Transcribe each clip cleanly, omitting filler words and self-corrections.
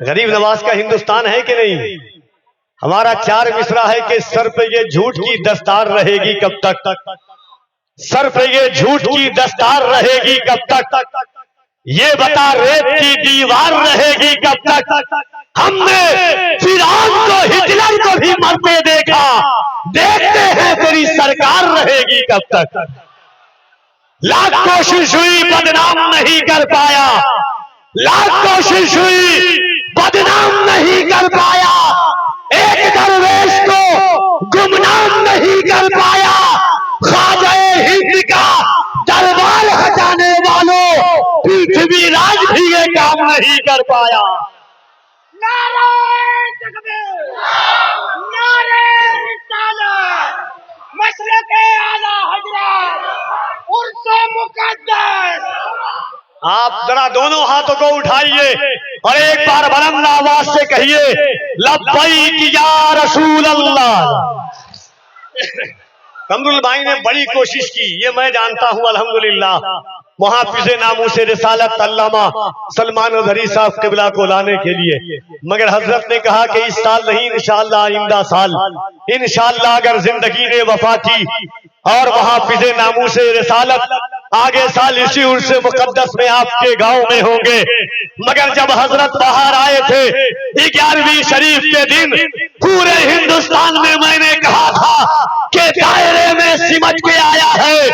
غریب نواز کا ہندوستان ہے کہ نہیں؟ ہمارا چار مصرع ہے کہ سر پہ یہ جھوٹ کی دستار رہے گی کب تک، سر پہ یہ جھوٹ کی دستار رہے گی کب تک، یہ بتا ریت کی دیوار رہے گی کب تک۔ ہم نے فرعون کو ہٹلر کو بھی مرتے دیکھا، دیکھتے ہیں تیری سرکار رہے گی کب تک۔ لاکھ کوشش ہوئی بدنام نہیں کر پایا، لاکھ کوشش ہوئی بدنام نہیں کر پایا، ایک درویش کو گمنام نہیں کر پایا۔ خواجہ ہند کا دربار ہٹانے والوں پرتھوی راج بھی یہ کام نہیں کر پایا۔ نعرہ تکبیر، نعرہ رسالت، مشرق اعلی حضرت، عرس مقدس۔ آپ ذرا دونوں ہاتھوں کو اٹھائیے اور ایک بار بلند آواز سے کہیے لبیک یا رسول اللہ۔ قمر البائی نے بڑی کوشش کی، یہ میں جانتا ہوں الحمدللہ، محافظ ناموس رسالت علامہ سلمان اظہری صاحب قبلہ کو لانے کے لیے، مگر حضرت نے کہا کہ اس سال نہیں، انشاءاللہ آئندہ سال، انشاءاللہ اگر زندگی نے وفا کی اور محافظ ناموس رسالت آگے سال اسی عرس مقدس میں آپ کے گاؤں میں ہوں گے۔ مگر جب حضرت باہر آئے تھے 11ویں شریف کے دن، پورے ہندوستان میں نے کہا تھا کہ دائرے میں سمٹ کے آیا ہے،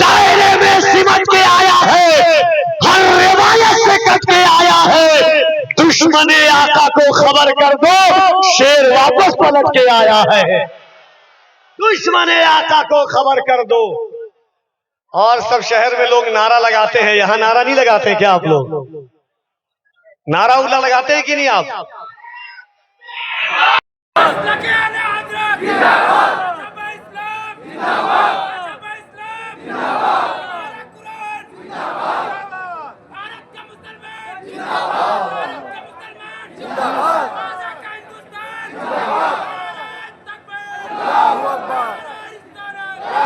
دائرے میں سمٹ کے آیا ہے، ہر روایت سے کٹ کے آیا ہے۔ دشمن آقا کو خبر کر دو، شیر واپس پلٹ کے آیا ہے۔ دشمن آقا کو خبر کر دو۔ اور سب شہر میں لوگ نعرہ لگاتے ہیں، یہاں نعرہ نہیں لگاتے کیا آپ لوگ؟ نعرہ اولا لگاتے ہیں کہ نہیں آپ؟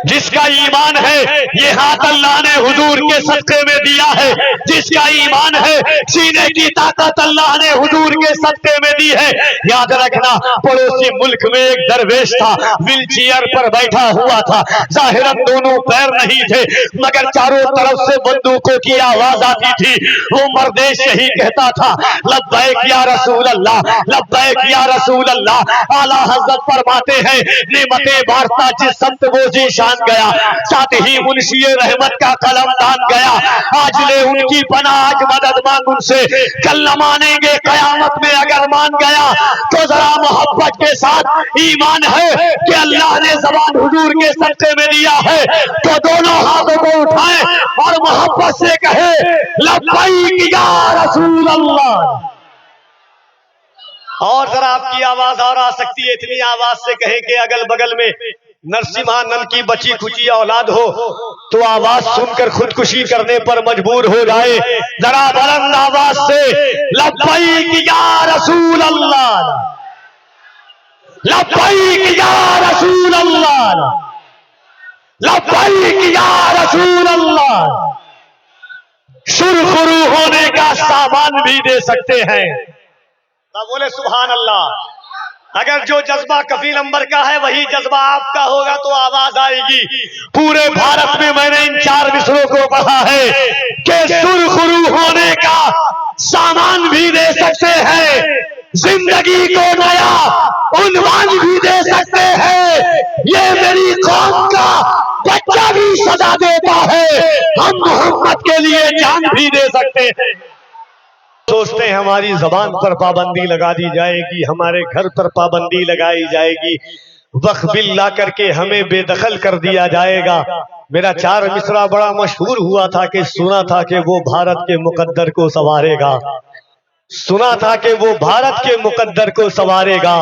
جس کا ایمان ہے یہ ہاتھ اللہ نے حضور کے صدقے میں دیا ہے، جس کا ایمان ہے سینے کی طاقت اللہ نے حضور کے صدقے میں دی ہے۔ یاد رکھنا پڑوسی ملک میں ایک درویش تھا، ویل چیئر پر بیٹھا ہوا تھا، ظاہراً دونوں پیر نہیں تھے مگر چاروں طرف سے بندوقوں کی آواز آتی تھی۔ وہ مردیش یہی کہتا تھا لبیک یا رسول اللہ، لبیک یا رسول اللہ۔ اعلیٰ حضرت فرماتے ہیں نعمتیں بارتا جس سمت وہ جی شان گیا، ساتھ ہی منشی رحمت کا قلم دان گیا۔ آج لے ان کی پناہ، آج مدد مانگ ان سے، کل نہ مانیں گے قیامت میں اگر مان گیا تو ذرا محبت کے ساتھ ایمان ہے کہ اللہ نے زبان حضور کے صدقے میں دیا ہے تو دونوں ہاتھوں کو اٹھائیں اور محبت سے کہے لبیک یا رسول اللہ۔ اور ذرا آپ کی آواز اور آ سکتی ہے، اتنی آواز سے کہیں کہ اگل بگل میں نرسمہا نل کی بچی کچی اولاد ہو تو آواز سن کر خودکشی کرنے پر مجبور ہو جائے۔ ذرا بلند آواز سے لبیک یا رسول اللہ، لبیک یا رسول اللہ، لبیک یا رسول اللہ۔ سرخرو ہونے کا سامان بھی دے سکتے ہیں۔ بولے سبحان اللہ۔ اگر جو جذبہ کفیل انبر کا ہے وہی جذبہ آپ کا ہوگا تو آواز آئے گی۔ پورے بھارت میں میں نے ان چار مصروں کو پڑھا ہے کہ سرخرو ہونے کا سامان بھی دے سکتے ہیں، زندگی کو نیا عنوان بھی دے سکتے ہیں۔ یہ میری قوم کا بچہ بھی سزا دیتا ہے، ہم محمد کے لیے جان بھی دے سکتے ہیں۔ سوچتے ہیں ہماری زبان پر پابندی لگا دی جائے گی، ہمارے گھر پر پابندی لگائی جائے گی، وقف بل لا کر کے ہمیں بے دخل کر دیا جائے گا۔ میرا چار مصرع بڑا مشہور ہوا تھا کہ سنا تھا کہ وہ بھارت کے مقدر کو سنوارے گا، سنا تھا کہ وہ بھارت کے مقدر کو سنوارے گا،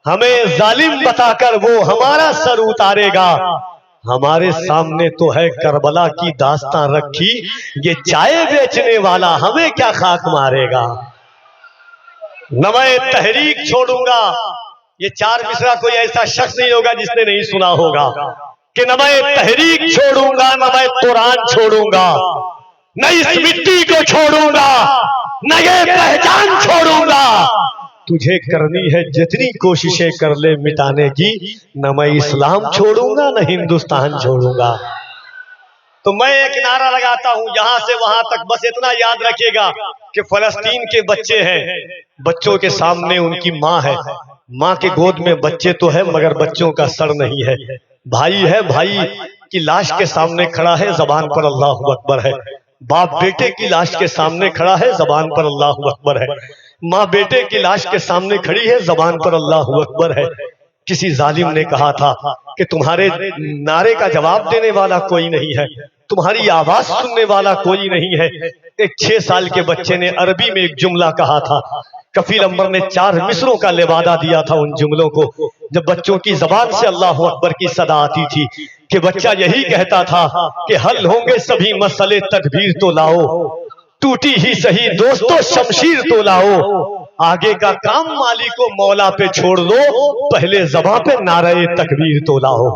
ہمیں ظالم بتا کر وہ ہمارا سر اتارے گا۔ ہمارے سامنے تو ہے کربلا کی داستان رکھی، یہ چائے بیچنے والا ہمیں کیا خاک مارے گا۔ نہ میں تحریک چھوڑوں گا، یہ چار مصرع کوئی ایسا شخص نہیں ہوگا جس نے نہیں سنا ہوگا کہ نہ میں تحریک چھوڑوں گا، نہ میں قرآن چھوڑوں گا، نہ اس مٹی کو چھوڑوں گا، نہ یہ پہچان چھوڑوں گا۔ تجھے کرنی ہے جتنی کوششیں کر لے مٹانے کی، نہ میں اسلام چھوڑوں گا نہ ہندوستان چھوڑوں گا۔ تو میں ایک نعرہ لگاتا ہوں یہاں سے وہاں تک، بس اتنا یاد رکھیے گا کہ فلسطین کے بچے ہیں، بچوں کے سامنے ان کی ماں ہے، ماں کے گود میں بچے تو ہے مگر بچوں کا سر نہیں ہے، بھائی ہے، بھائی کی لاش کے سامنے کھڑا ہے، زبان پر اللہ اکبر ہے، باپ بیٹے کی لاش کے سامنے کھڑا ہے، زبان پر اللہ اکبر ہے، ماں بیٹے کی لاش کے سامنے کھڑی ہے، زبان پر اللہ اکبر ہے۔ کسی ظالم نے کہا تھا کہ تمہارے نعرے کا جواب دینے والا کوئی نہیں ہے، تمہاری آواز سننے والا کوئی نہیں ہے۔ ایک 6 سال کے بچے نے عربی میں ایک جملہ کہا تھا، کفیل امبر نے 4 مصروں کا لبادہ دیا تھا ان جملوں کو، جب بچوں کی زبان سے اللہ اکبر کی صدا آتی تھی کہ بچہ یہی کہتا تھا کہ حل ہوں گے سبھی مسئلے، تدبیر تو لاؤ، ٹوٹی ہی سہی دوستو شمشیر تو لاؤ، آگے کا کام مالک و مولا پہ چھوڑ دو، پہلے زباں پہ نعرہ تکبیر تو لاؤ۔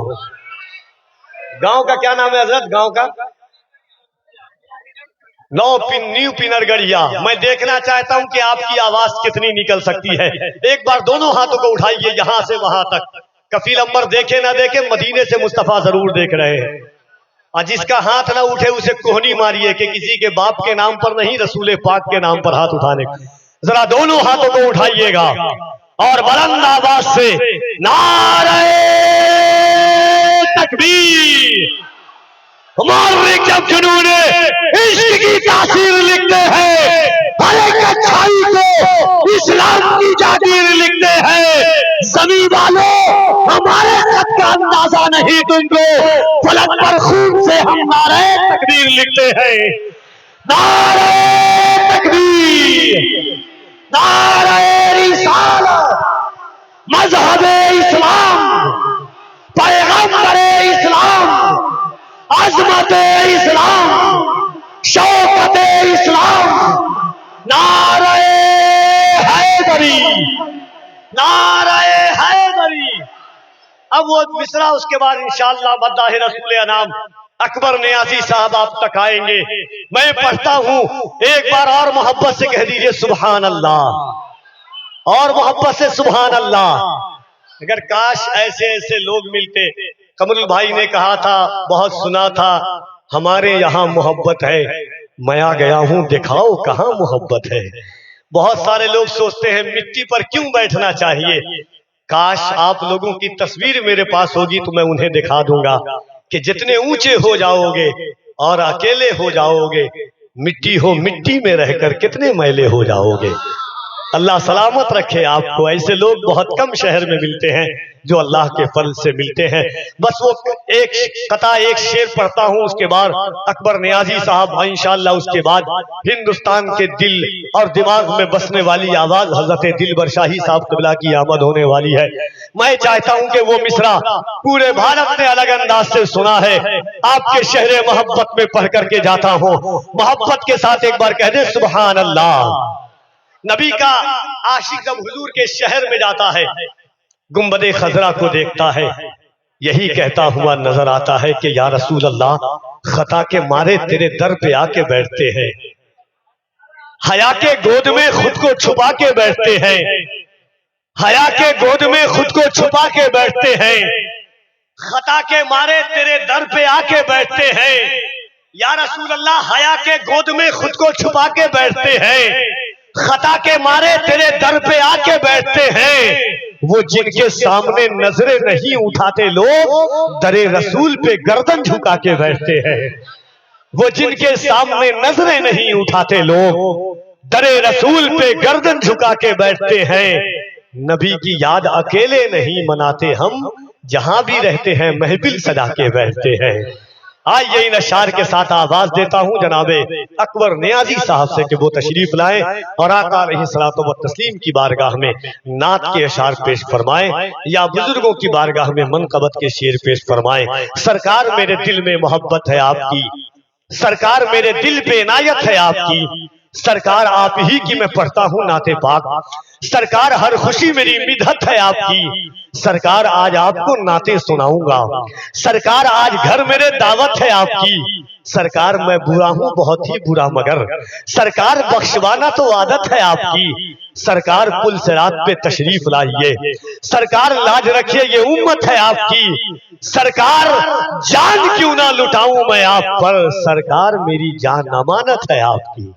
گاؤں کا کیا نام ہے حضرت؟ گاؤں کا نیو پینر گڑھیا۔ میں دیکھنا چاہتا ہوں کہ آپ کی آواز کتنی نکل سکتی ہے۔ ایک بار دونوں ہاتھوں کو اٹھائیے یہاں سے وہاں تک، کفیل امبر دیکھے نہ دیکھے مدینے سے مصطفیٰ ضرور دیکھ رہے ہیں، اور جس کا ہاتھ نہ اٹھے اسے کوہنی ماریے کہ کسی کے باپ کے نام پر نہیں، رسول پاک کے نام پر ہاتھ اٹھانے۔ ذرا دونوں ہاتھوں کو اٹھائیے گا اور بلند آواز سے نعرہ تکبیر۔ ہمارے جب جنون عشق کی تاثیر لکھتے ہیں، ہر ایک اچھائی کو اسلام کی جاگیر لکھتے ہیں، زمین والوں ہمارے خط کا اندازہ نہیں تم کو، فلک پر خون سے ہم نعرہ تکبیر لکھتے ہیں۔ نعرہ تکبیر، نعرہ رسالت، مذہب اسلام، پیغمبر اسلام، عظمت اسلام، شوکت اسلام، نعرہ حیدری، نعرہ حیدری۔ اب وہ مصرع اس کے بعد انشاءاللہ مداح رسول انام اکبر نیازی صاحب آپ تک آئیں گے۔ میں پڑھتا ہوں، ایک بار اور محبت سے کہہ دیجئے سبحان اللہ، اور محبت سے سبحان اللہ۔ اگر کاش ایسے ایسے لوگ ملتے۔ کمر بھائی نے کہا تھا، بہت سنا تھا، ہمارے یہاں محبت ہے، میں آ گیا ہوں دکھاؤ کہاں محبت ہے۔ بہت سارے لوگ سوچتے ہیں مٹی پر کیوں بیٹھنا چاہیے، کاش آپ لوگوں کی تصویر میرے پاس ہوگی تو میں انہیں دکھا دوں گا کہ جتنے اونچے ہو جاؤ گے اور اکیلے ہو جاؤ گے، مٹی ہو مٹی میں رہ کر کتنے میلے ہو جاؤ گے۔ اللہ سلامت رکھے آپ کو، ایسے لوگ بہت کم شہر میں ملتے ہیں جو اللہ کے فضل سے ملتے ہیں۔ بس وہ ایک قطع ایک شعر پڑھتا ہوں، اس کے بعد اکبر نیازی صاحب انشاءاللہ، اس کے بعد ہندوستان کے دل اور دماغ میں بسنے والی آواز حضرت دلبر شاہی صاحب قبلہ کی آمد ہونے والی ہے۔ میں چاہتا ہوں کہ وہ مصرع پورے بھارت نے الگ انداز سے سنا ہے، آپ کے شہر محبت میں پڑھ کر کے جاتا ہوں۔ محبت کے ساتھ ایک بار کہہ دیں سبحان اللہ۔ نبی کا عاشق جب حضور کے شہر میں جاتا ہے، گنبد خضرا کو دیکھتا ہے، یہی کہتا ہوا نظر آتا ہے کہ یا رسول اللہ، خطا کے مارے تیرے در پہ آ کے بیٹھتے ہیں، حیا کے گود میں خود کو چھپا کے بیٹھتے ہیں، حیا کے گود میں خود کو چھپا کے بیٹھتے ہیں، خطا کے مارے تیرے در پہ آ کے بیٹھتے ہیں، یا رسول اللہ حیا کے گود میں خود کو چھپا کے بیٹھتے ہیں، خطا کے مارے تیرے در پہ آ کے بیٹھتے ہیں، وہ جن کے سامنے نظریں نہیں اٹھاتے لوگ در رسول پہ گردن جھکا کے بیٹھتے ہیں، وہ جن کے سامنے نظریں نہیں اٹھاتے لوگ در رسول پہ گردن جھکا کے بیٹھتے ہیں۔ نبی کی یاد اکیلے نہیں مناتے ہم، جہاں بھی رہتے ہیں محفل سجا کے بیٹھتے ہیں۔ آئیے ان اشعار کے ساتھ آواز دیتا ہوں جناب اکبر نیازی صاحب سے کہ وہ تشریف لائیں اور آقا علیہ الصلوۃ والتسلیم کی بارگاہ میں نعت کے اشعار پیش فرمائیں یا بزرگوں کی بارگاہ میں منقبت کے شعر پیش فرمائیں۔ سرکار میرے دل میں محبت ہے آپ کی، سرکار میرے دل پہ عنایت ہے آپ کی، سرکار آپ ہی کی میں پڑھتا ہوں نعت پاک، سرکار ہر خوشی میری مدحت ہے آپ کی، سرکار آج آپ کو نعتیں سناؤں گا، سرکار آج گھر میرے دعوت ہے آپ کی، سرکار میں برا ہوں بہت ہی برا، مگر سرکار بخشوانا تو عادت ہے آپ کی، سرکار پل صراط پہ تشریف لائیے، سرکار لاج رکھیے یہ امت ہے آپ کی، سرکار جان کیوں نہ لٹاؤں میں آپ پر، سرکار میری جان امانت ہے آپ کی۔